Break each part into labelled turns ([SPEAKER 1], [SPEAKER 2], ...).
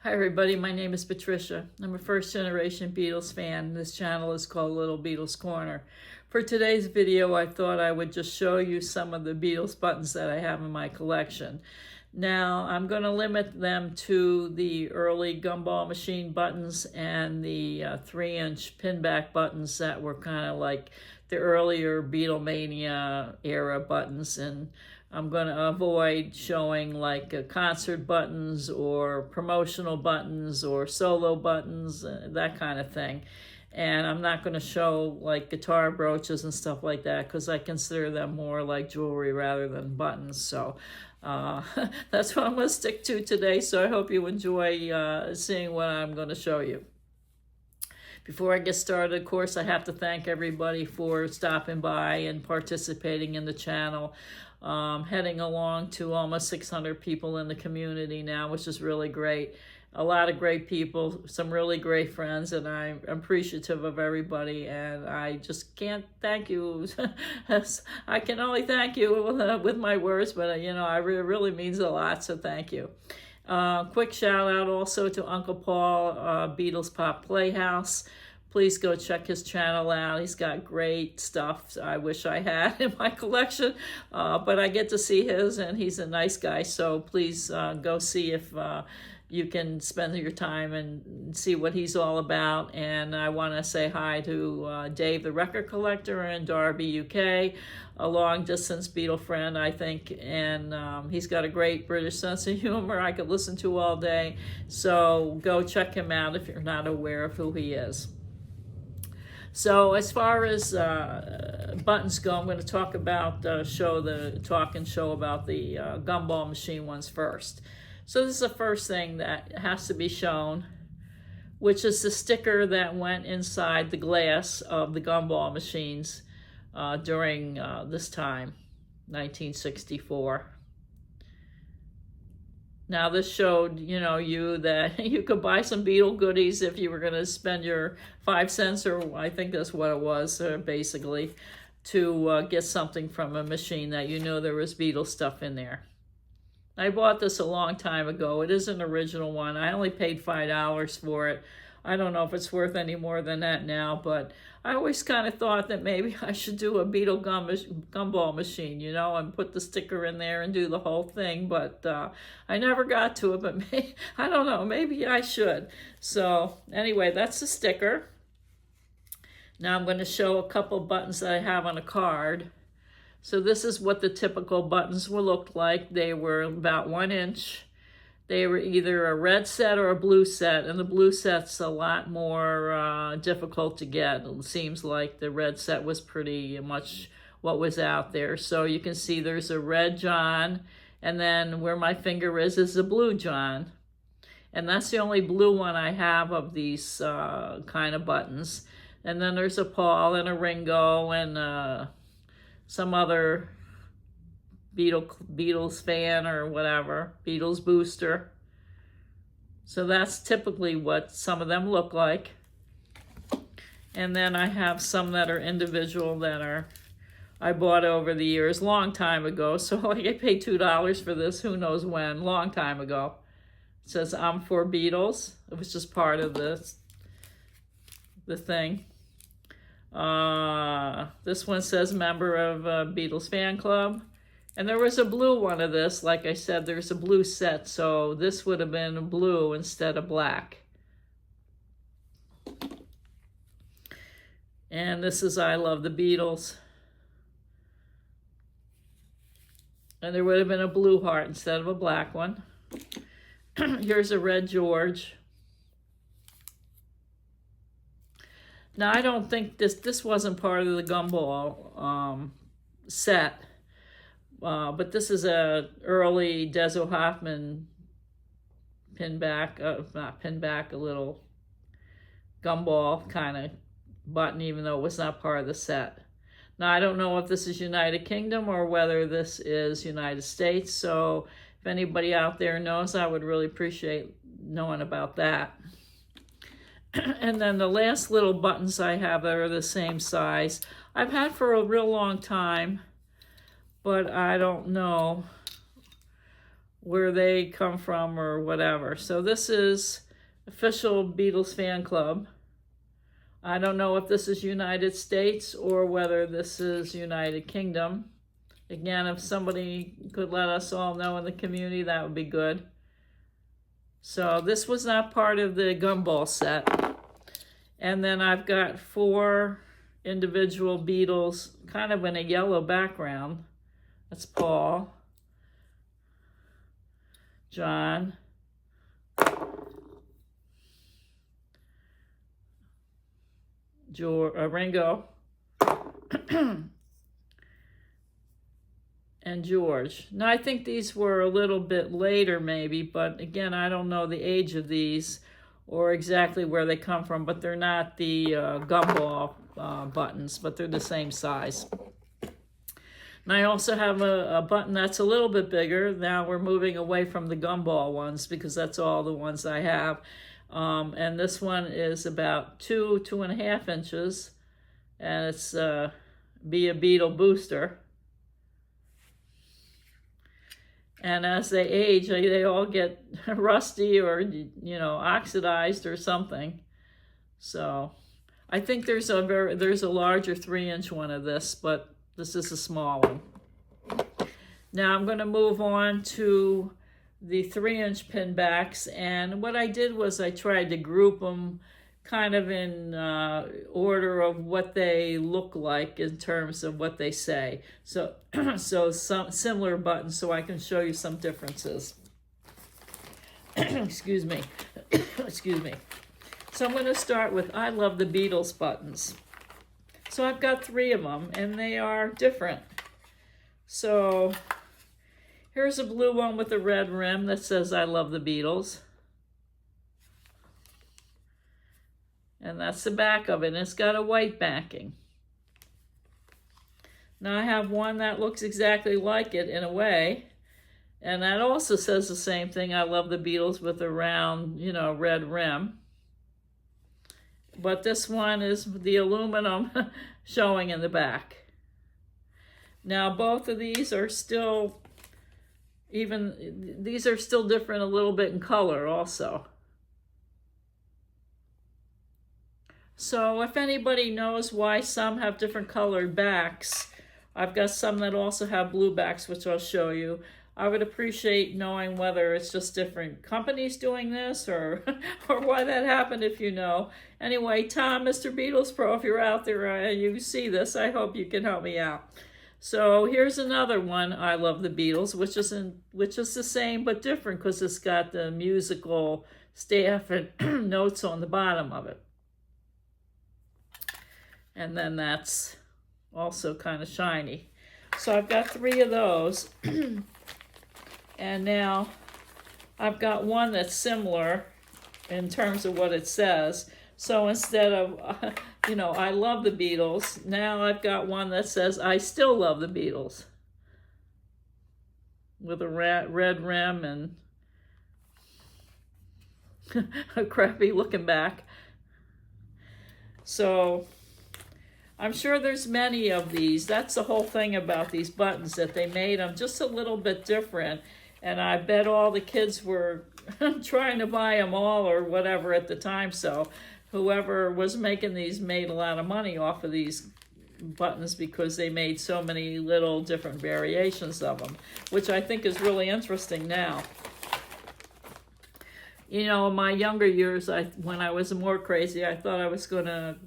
[SPEAKER 1] Hi everybody, my name is Patricia. I'm a first generation Beatles fan. This channel is called Little Beatles Corner. For today's video, I thought I would just show you some of the Beatles buttons that I have in my collection. Now, I'm going to limit them to the early Gumball machine buttons and the 3-inch pinback buttons that were kind of like the earlier Beatlemania era buttons, and I'm going to avoid showing like concert buttons or promotional buttons or solo buttons, that kind of thing. And I'm not going to show like guitar brooches and stuff like that because I consider them more like jewelry rather than buttons. So that's what I'm going to stick to today. So I hope you enjoy seeing what I'm going to show you. Before I get started, of course, I have to thank everybody for stopping by and participating in the channel. Heading along to almost 600 people in the community now, which is really great. A lot of great people, some really great friends, and I'm appreciative of everybody, and I just can't thank you. I can only thank you with my words, but it really means a lot, so thank you. Quick shout out also to Uncle Paul, Beatles Pop Playhouse. Please go check his channel out. He's got great stuff I wish I had in my collection, but I get to see his, and he's a nice guy, so please go see if you can spend your time and see what he's all about. And I want to say hi to Dave the Record Collector in Derby, UK, a long-distance Beatle friend, I think, and he's got a great British sense of humor I could listen to all day, so go check him out if you're not aware of who he is. So as far as buttons go, I'm going to talk about show the Gumball machine ones first. So this is the first thing that has to be shown, which is the sticker that went inside the glass of the Gumball machines during this time, 1964. Now this showed, you that you could buy some Beatle goodies if you were going to spend your 5 cents, or I think that's what it was, basically, to get something from a machine that you knew there was Beatles stuff in there. I bought this a long time ago. It is an original one. I only paid $5 for it. I don't know if it's worth any more than that now, but I always kind of thought that maybe I should do a Beatle Gumball machine, and put the sticker in there and do the whole thing, but I never got to it, but I don't know, maybe I should. So anyway, that's the sticker. Now I'm going to show a couple buttons that I have on a card. So this is what the typical buttons will look like. They were about 1 inch. They were either a red set or a blue set, and the blue set's a lot more difficult to get. It seems like the red set was pretty much what was out there. So you can see there's a red John, and then where my finger is a blue John. And that's the only blue one I have of these kind of buttons. And then there's a Paul and a Ringo and some other Beatles fan or whatever, Beatles booster. So that's typically what some of them look like. And then I have some that are individual that I bought over the years, long time ago. So like I paid $2 for this, who knows when, long time ago. It says I'm for Beatles. It was just part of the thing. This one says member of Beatles fan club. And there was a blue one of this. Like I said, there's a blue set, so this would have been blue instead of black. And this is I Love the Beatles. And there would have been a blue heart instead of a black one. Here's a red George. Now, I don't think this wasn't part of the Gumball set. But this is a early Deso Hoffman pinback, not pinback, a little Gumball kind of button, even though it was not part of the set. Now, I don't know if this is United Kingdom or whether this is United States, so if anybody out there knows, I would really appreciate knowing about that. And then the last little buttons I have that are the same size, I've had for a real long time, but I don't know where they come from or whatever. So this is official Beatles fan club. I don't know if this is United States or whether this is United Kingdom. Again, if somebody could let us all know in the community, that would be good. So this was not part of the Gumball set. And then I've got 4 individual Beatles, kind of in a yellow background. That's Paul, John, Ringo, and George. Now, I think these were a little bit later maybe, but again, I don't know the age of these or exactly where they come from, but they're not the Gumball buttons, but they're the same size. And I also have a button that's a little bit bigger. Now we're moving away from the Gumball ones because that's all the ones I have. And this one is about 2.5 inches, and it's Be a Beatle booster. And as they age, they all get rusty or, oxidized or something. So I think there's a larger 3-inch one of this, but this is a small one. Now I'm going to move on to the 3-inch pinbacks. And what I did was I tried to group them kind of in order of what they look like in terms of what they say. So, some similar buttons so I can show you some differences. Excuse me. Excuse me. So I'm going to start with I Love the Beatles buttons. So I've got 3 of them, and they are different. So here's a blue one with a red rim that says I Love the Beatles. And that's the back of it, and it's got a white backing. Now I have one that looks exactly like it in a way, and that also says the same thing, I Love the Beatles, with a round, red rim. But this one is the aluminum showing in the back. Now both of these are still these are still different a little bit in color also. So if anybody knows why some have different colored backs, I've got some that also have blue backs, which I'll show you. I would appreciate knowing whether it's just different companies doing this or why that happened if you know. Anyway, Tom, Mr. Beatles Pro, if you're out there and you see this, I hope you can help me out. So here's another one, I Love the Beatles, which is the same but different because it's got the musical staff and notes on the bottom of it. And then that's also kind of shiny. So I've got 3 of those. And now I've got one that's similar in terms of what it says. So instead of, I love the Beatles, now I've got one that says I still love the Beatles. With a red rim and a crappy looking back. So I'm sure there's many of these. That's the whole thing about these buttons, that they made them just a little bit different. And I bet all the kids were trying to buy them all or whatever at the time. So whoever was making these made a lot of money off of these buttons because they made so many little different variations of them, which I think is really interesting now. In my younger years, when I was more crazy, I thought I was going to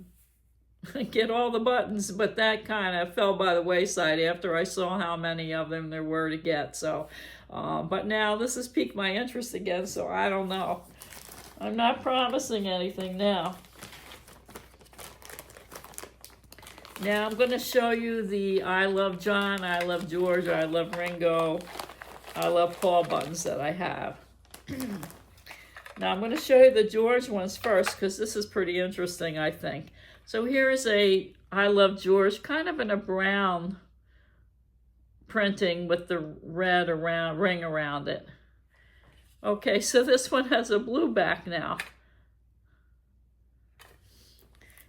[SPEAKER 1] get all the buttons, but that kind of fell by the wayside after I saw how many of them there were to get. So, but now this has piqued my interest again, so I don't know. I'm not promising anything now. Now I'm going to show you the I Love John, I Love George, I Love Ringo, I Love Paul buttons that I have. Now I'm going to show you the George ones first because this is pretty interesting, I think. So here's a I Love George, kind of in a brown printing with the red ring around it. Okay, so this one has a blue back now.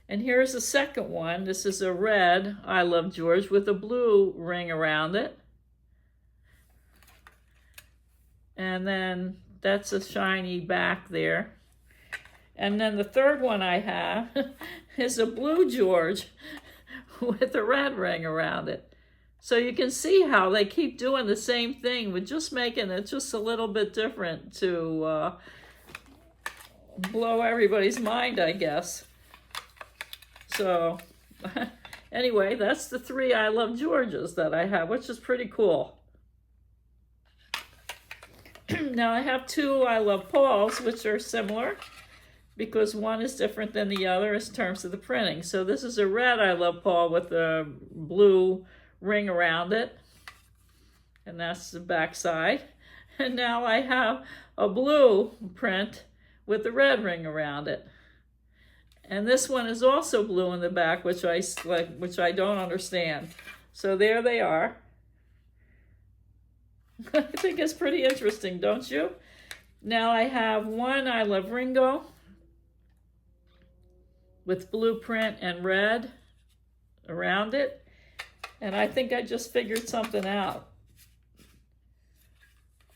[SPEAKER 1] And here's the second one. This is a red I Love George with a blue ring around it. And then that's a shiny back there. And then the third one I have is a blue George with a red ring around it. So you can see how they keep doing the same thing with just making it just a little bit different to blow everybody's mind, I guess. So anyway, that's the 3 I Love Georges that I have, which is pretty cool. Now I have 2 I Love Pauls, which are similar because one is different than the other in terms of the printing. So this is a red I Love Paul with a blue ring around it, and that's the back side. And now I have a blue print with the red ring around it. And this one is also blue in the back, which I don't understand. So there they are. I think it's pretty interesting, don't you? Now I have one I Love Ringo with blue print and red around it. And I think I just figured something out.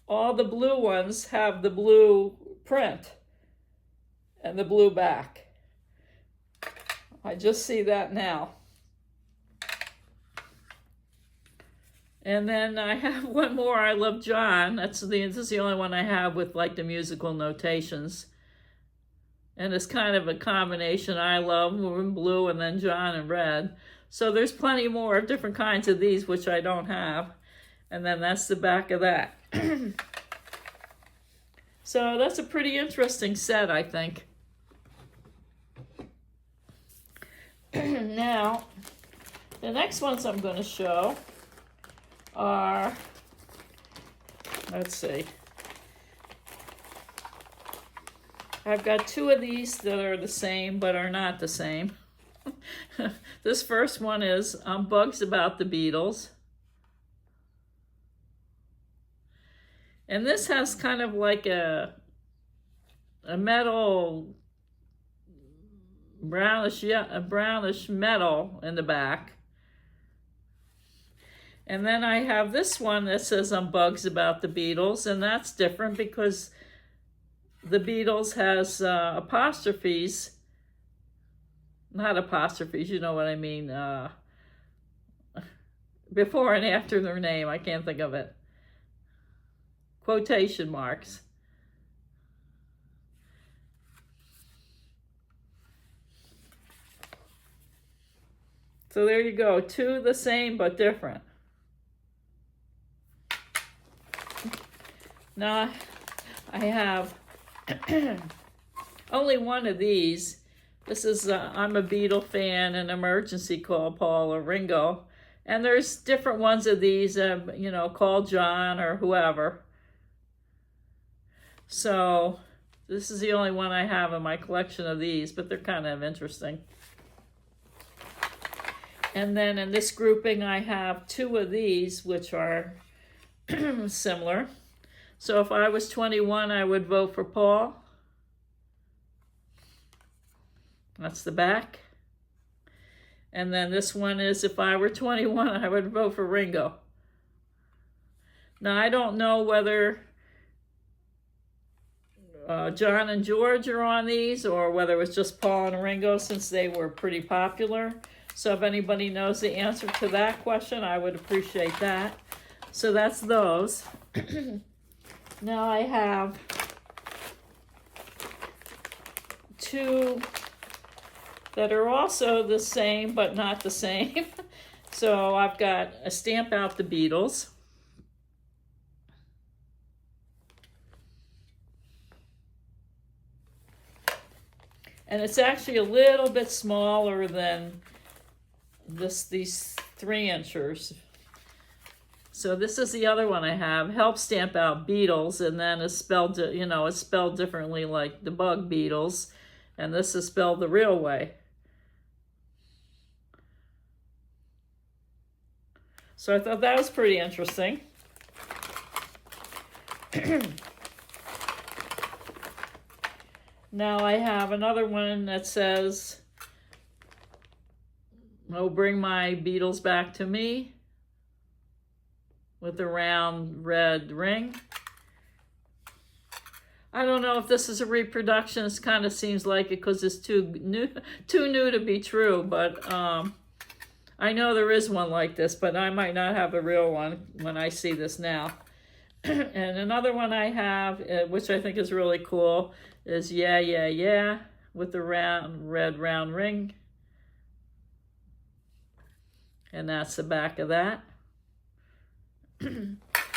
[SPEAKER 1] All the blue ones have the blue print and the blue back. I just see that now. And then I have one more I Love John. This is the only one I have with like the musical notations. And it's kind of a combination. I love in blue and then John in red. So there's plenty more of different kinds of these, which I don't have. And then that's the back of that. So that's a pretty interesting set, I think. Now, the next ones I'm going to show are, let's see. I've got 2 of these that are the same but are not the same. This first one is Bugs About the Beatles. And this has kind of like a metal, a brownish metal in the back. And then I have this one that says Bugs About the Beatles, and that's different because the Beatles has apostrophes, not apostrophes, you know what I mean, before and after their name. I can't think of it. Quotation marks. So there you go, 2 the same but different. Now I have only one of these. This is I'm a Beatle fan, an emergency call Paul or Ringo. And there's different ones of these, you know, call John or whoever. So this is the only one I have in my collection of these, but they're kind of interesting. And then in this grouping, I have 2 of these, which are similar. So if I was 21, I would vote for Paul. That's the back. And then this one is, if I were 21, I would vote for Ringo. Now, I don't know whether John and George are on these or whether it was just Paul and Ringo, since they were pretty popular. So if anybody knows the answer to that question, I would appreciate that. So that's those. Now I have 2 that are also the same, but not the same. So I've got a Stamp Out the Beatles. And it's actually a little bit smaller than these 3-inchers. So this is the other one I have. Help Stamp Out Beatles, and then it's spelled, you know, it's spelled differently like the Bug Beatles, and this is spelled the real way. So I thought that was pretty interesting. Now I have another one that says, "Oh, bring my Beatles back to me," with a round red ring. I don't know if this is a reproduction. It kind of seems like it because it's too new to be true. But I know there is one like this, but I might not have a real one when I see this now. And another one I have, which I think is really cool, is Yeah, Yeah, Yeah, with the red round ring. And that's the back of that.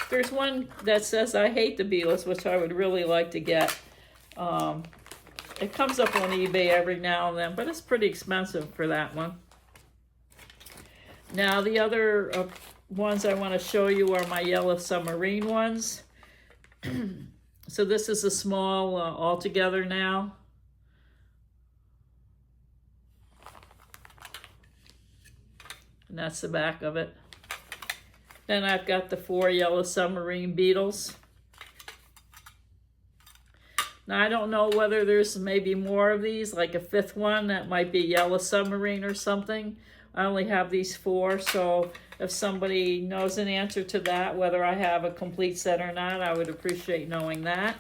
[SPEAKER 1] There's one that says I Hate the Beatles, which I would really like to get. It comes up on eBay every now and then, but it's pretty expensive for that one. Now the other ones I want to show you are my yellow submarine ones. So this is a small altogether now. And that's the back of it. Then I've got the 4 yellow submarine Beatles. Now I don't know whether there's maybe more of these, like a 5th one that might be yellow submarine or something. I only have these 4, so if somebody knows an answer to that, whether I have a complete set or not, I would appreciate knowing that.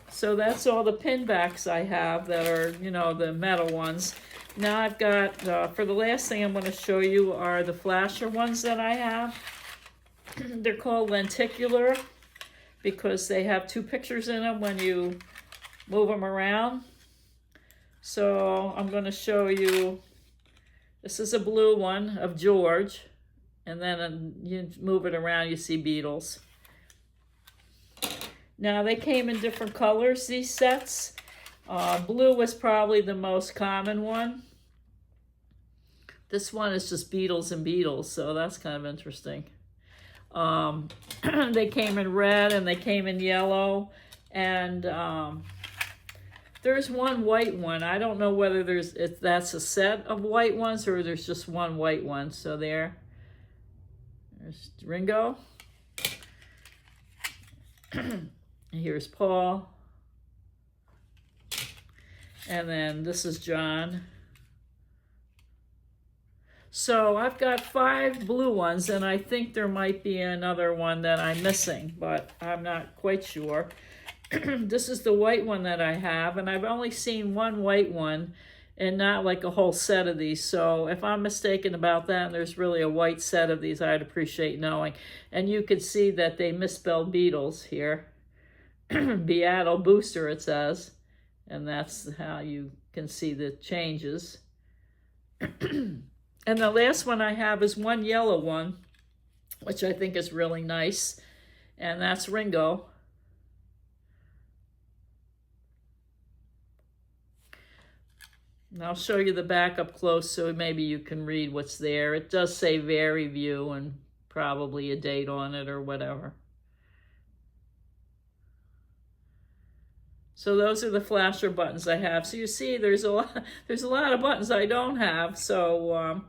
[SPEAKER 1] So that's all the pinbacks I have that are, you know, the metal ones. Now I've got, for the last thing I'm going to show you are the flasher ones that I have. They're called Lenticular because they have 2 pictures in them when you move them around. So I'm going to show you, this is a blue one of George, and then you move it around, you see Beatles. Now they came in different colors, these sets. Blue was probably the most common one. This one is just Beatles and Beatles, so that's kind of interesting. They came in red and they came in yellow, and there's one white one. I don't know whether that's a set of white ones or there's just one white one. So there's Ringo. Here's Paul. And then this is John. So I've got 5 blue ones, and I think there might be another one that I'm missing, but I'm not quite sure. This is the white one that I have, and I've only seen one white one and not like a whole set of these. So if I'm mistaken about that and there's really a white set of these, I'd appreciate knowing. And you could see that they misspelled Beatles here. Beatle Booster, it says. And that's how you can see the changes. And the last one I have is one yellow one, which I think is really nice. And that's Ringo. And I'll show you the back up close so maybe you can read what's there. It does say Very View and probably a date on it or whatever. So those are the flasher buttons I have. So you see there's a lot of buttons I don't have. So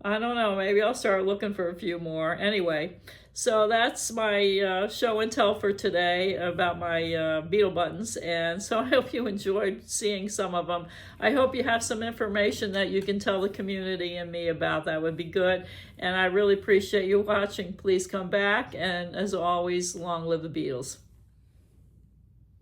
[SPEAKER 1] I don't know, maybe I'll start looking for a few more. Anyway, so that's my show and tell for today about my Beatle buttons. And so I hope you enjoyed seeing some of them. I hope you have some information that you can tell the community and me about. That would be good. And I really appreciate you watching. Please come back. And as always, long live the Beatles.